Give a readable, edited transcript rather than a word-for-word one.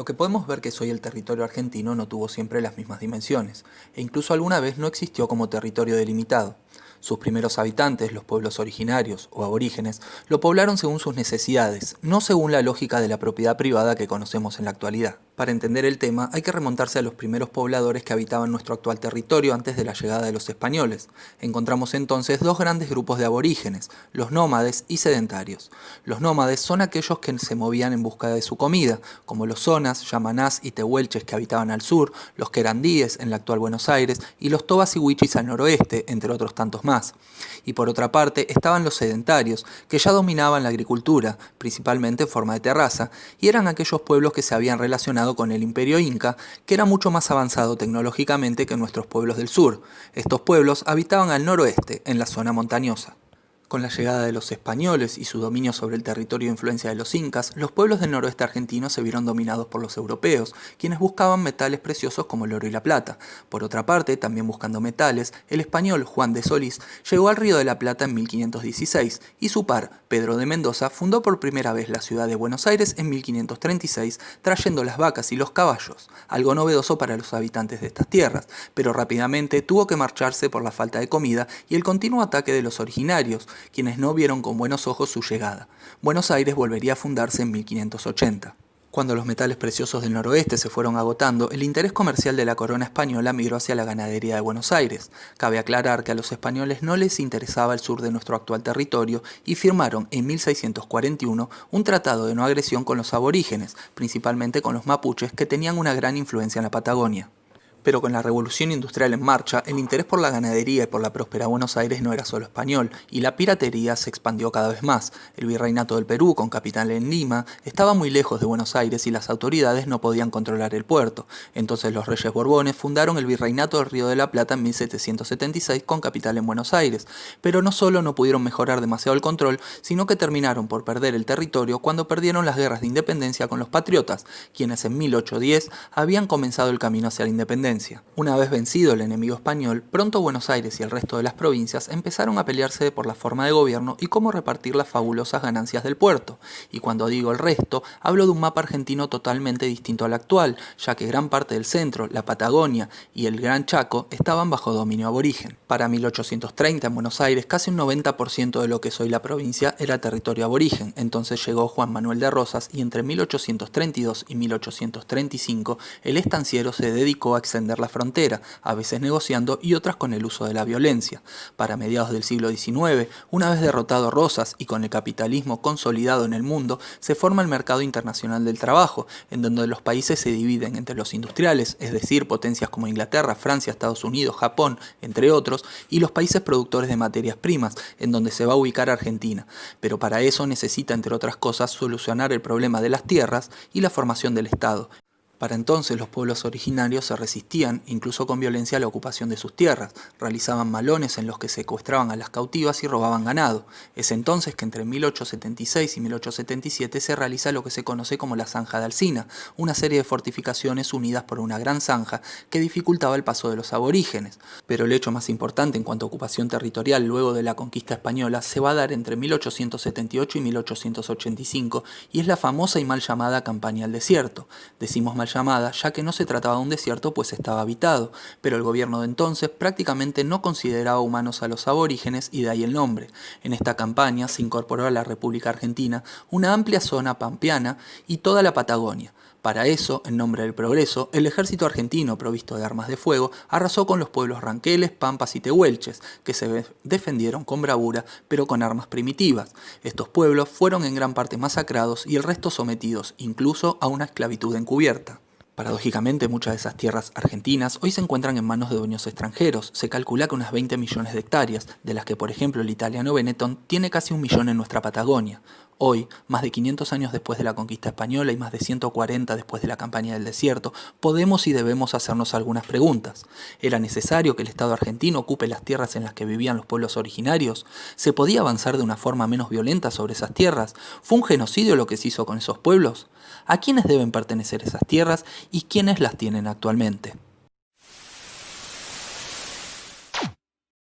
Lo que podemos ver que es hoy el territorio argentino no tuvo siempre las mismas dimensiones, e incluso alguna vez no existió como territorio delimitado. Sus primeros habitantes, los pueblos originarios o aborígenes, lo poblaron según sus necesidades, no según la lógica de la propiedad privada que conocemos en la actualidad. Para entender el tema hay que remontarse a los primeros pobladores que habitaban nuestro actual territorio antes de la llegada de los españoles. Encontramos entonces dos grandes grupos de aborígenes, los nómades y sedentarios. Los nómades son aquellos que se movían en busca de su comida, como los zonas, yamanás y tehuelches que habitaban al sur, los querandíes en la actual Buenos Aires y los tobas y huichis al noroeste, entre otros tantos más. Y por otra parte estaban los sedentarios, que ya dominaban la agricultura, principalmente en forma de terraza, y eran aquellos pueblos que se habían relacionado con el imperio inca, que era mucho más avanzado tecnológicamente que nuestros pueblos del sur. Estos pueblos habitaban al noroeste, en la zona montañosa. Con la llegada de los españoles y su dominio sobre el territorio e influencia de los incas, los pueblos del noroeste argentino se vieron dominados por los europeos, quienes buscaban metales preciosos como el oro y la plata. Por otra parte, también buscando metales, el español Juan de Solís llegó al Río de la Plata en 1516 y su par, Pedro de Mendoza, fundó por primera vez la ciudad de Buenos Aires en 1536, trayendo las vacas y los caballos, algo novedoso para los habitantes de estas tierras, pero rápidamente tuvo que marcharse por la falta de comida y el continuo ataque de los originarios, quienes no vieron con buenos ojos su llegada. Buenos Aires volvería a fundarse en 1580. Cuando los metales preciosos del noroeste se fueron agotando, el interés comercial de la corona española migró hacia la ganadería de Buenos Aires. Cabe aclarar que a los españoles no les interesaba el sur de nuestro actual territorio y firmaron en 1641 un tratado de no agresión con los aborígenes, principalmente con los mapuches que tenían una gran influencia en la Patagonia. Pero con la revolución industrial en marcha, el interés por la ganadería y por la próspera Buenos Aires no era solo español, y la piratería se expandió cada vez más. El virreinato del Perú, con capital en Lima, estaba muy lejos de Buenos Aires y las autoridades no podían controlar el puerto. Entonces los reyes Borbones fundaron el virreinato del Río de la Plata en 1776 con capital en Buenos Aires. Pero no solo no pudieron mejorar demasiado el control, sino que terminaron por perder el territorio cuando perdieron las guerras de independencia con los patriotas, quienes en 1810 habían comenzado el camino hacia la independencia. Una vez vencido el enemigo español, pronto Buenos Aires y el resto de las provincias empezaron a pelearse por la forma de gobierno y cómo repartir las fabulosas ganancias del puerto. Y cuando digo el resto, hablo de un mapa argentino totalmente distinto al actual, ya que gran parte del centro, la Patagonia y el Gran Chaco estaban bajo dominio aborigen. Para 1830 en Buenos Aires, casi un 90% de lo que es hoy la provincia era territorio aborigen. Entonces llegó Juan Manuel de Rosas y entre 1832 y 1835 el estanciero se dedicó a extender la frontera, a veces negociando y otras con el uso de la violencia. Para mediados del siglo XIX, una vez derrotado Rosas y con el capitalismo consolidado en el mundo, se forma el mercado internacional del trabajo, en donde los países se dividen entre los industriales, es decir, potencias como Inglaterra, Francia, Estados Unidos, Japón, entre otros, y los países productores de materias primas, en donde se va a ubicar Argentina. Pero para eso necesita, entre otras cosas, solucionar el problema de las tierras y la formación del Estado. Para entonces los pueblos originarios se resistían, incluso con violencia, a la ocupación de sus tierras, realizaban malones en los que secuestraban a las cautivas y robaban ganado. Es entonces que entre 1876 y 1877 se realiza lo que se conoce como la Zanja de Alsina, una serie de fortificaciones unidas por una gran zanja que dificultaba el paso de los aborígenes. Pero el hecho más importante en cuanto a ocupación territorial luego de la conquista española se va a dar entre 1878 y 1885 y es la famosa y mal llamada Campaña al Desierto. Decimos mal llamada, ya que no se trataba de un desierto pues estaba habitado, pero el gobierno de entonces prácticamente no consideraba humanos a los aborígenes y de ahí el nombre. En esta campaña se incorporó a la República Argentina una amplia zona pampeana y toda la Patagonia. Para eso, en nombre del progreso, el ejército argentino, provisto de armas de fuego, arrasó con los pueblos ranqueles, pampas y tehuelches, que se defendieron con bravura, pero con armas primitivas. Estos pueblos fueron en gran parte masacrados y el resto sometidos, incluso a una esclavitud encubierta. Paradójicamente, muchas de esas tierras argentinas hoy se encuentran en manos de dueños extranjeros. Se calcula que unas 20 millones de hectáreas, de las que por ejemplo el italiano Benetton tiene casi 1 millón en nuestra Patagonia. Hoy, más de 500 años después de la conquista española y más de 140 después de la campaña del desierto, podemos y debemos hacernos algunas preguntas. ¿Era necesario que el Estado argentino ocupe las tierras en las que vivían los pueblos originarios? ¿Se podía avanzar de una forma menos violenta sobre esas tierras? ¿Fue un genocidio lo que se hizo con esos pueblos? ¿A quiénes deben pertenecer esas tierras y quiénes las tienen actualmente?